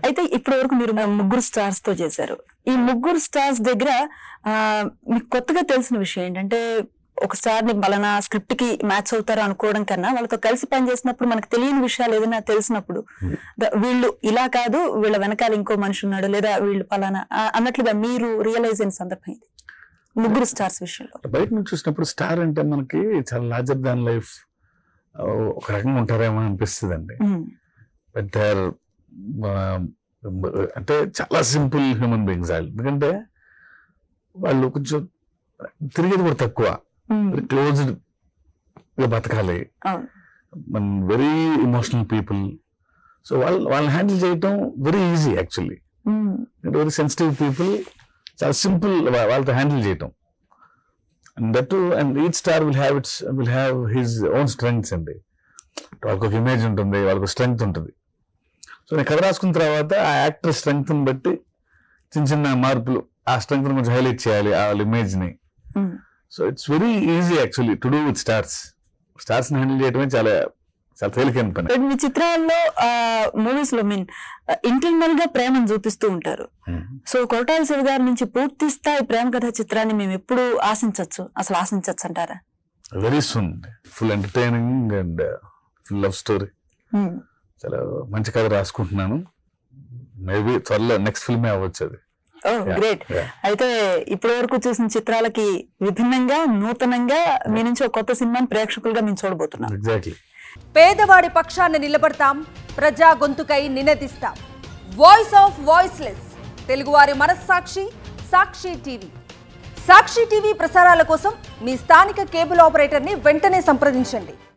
అయితే ఇప్పటి వరకు మీరు ముగ్గురు స్టార్స్ తో చేశారు. ఈ ముగ్గురు స్టార్స్ దగ్గర మీకు కొత్తగా తెలిసిన విషయం ఏంటంటే, ఒక స్టార్ ని బలనా స్క్రిప్ట్ కి మ్యాచ్ అవుతారు అనుకోవడం కన్నా, వాళ్ళతో కలిసి పనిచేసినప్పుడు మనకు తెలియని విషయాలు ఏదైనా తెలిసినప్పుడు వీళ్ళు ఇలా కాదు, వీళ్ళ వెనకాల ఇంకో మనిషి ఉన్నాడు, లేదా వీళ్ళు పలానా అన్నట్లుగా మీరు రియలైజ్ అయిన సందర్భం ఇది ముగ్గురు స్టార్స్ విషయంలో? బయట నుంచి చూసినప్పుడు స్టార్ అంటే మనకి చాలా లార్జర్ దాన్ లైఫ్ ఒక రకంగా ఉంటారేమో అనిపిస్తుంది అండి. బట్ అంటే చాలా సింపుల్ హ్యూమన్ బీయింగ్స్ వాళ్ళు. ఎందుకంటే వాళ్ళు కొంచెం తిరిగేది కూడా తక్కువ, వెరీ క్లోజ్డ్ గా బతకాలి, వెరీ ఎమోషనల్ పీపుల్. సో వాళ్ళని హ్యాండిల్ చేయటం very easy actually. Very sensitive people, చాలా సింపుల్ వాళ్ళతో హ్యాండిల్ చేయటం. And that and each star will have his own strengths అండి. వాళ్ళకి ఒక ఇమేజ్ ఉంటుంది, వాళ్ళకి స్ట్రెంగ్త్ ఉంటుంది. సో నేను కథ రాసుకున్న తర్వాత ఆ యాక్టర్ స్ట్రెంగ్త్ ని బట్టి చిన్న చిన్న మార్పులు, ఆ స్ట్రెంగ్త్ ని కొంచెం హైలైట్ చేయాలి వాళ్ళ ఇమేజ్ ని. So it's very easy actually to do with stars ని హ్యాండిల్ చేయడమే చాలా చాలా తేలికైన పని. మీ చిత్రాల్లో మూవీస్ లో ఇంటర్నల్ గా ప్రేమను చూపిస్తూ ఉంటారు. సో కొరటాల శివ గారి నుంచి పూర్తి స్థాయి ప్రేమ కథ చిత్రాన్ని మేము ఎప్పుడు ఆశించవచ్చు అంటారా? Very soon. Full entertaining and full love story. చాలా మంచి కథ రాసుకుంటున్నాను. మేబీ త్వరలో నెక్స్ట్ ఫిల్మే అవ్వచ్చు అది. గ్రేట్. అయితే ఇప్పటి వరకు చూసిన చిత్రాలకి విభిన్నంగా, నూతనంగా మీ నుంచి ఒక కొత్త సినిమాని ప్రేక్షకులుగా మేము చూడబోతున్నాం. ఎగ్జాక్ట్లీ. పేదవాడి పక్షాన నిలబడతాం, ప్రజా గొంతుకై నినదిస్తాం. వాయిస్ ఆఫ్ వాయిస్లెస్, తెలుగువారి మనస్సాక్షి, సాక్షి టీవీ. సాక్షి టీవీ ప్రసారాల కోసం మీ స్థానిక కేబుల్ ఆపరేటర్ని వెంటనే సంప్రదించండి.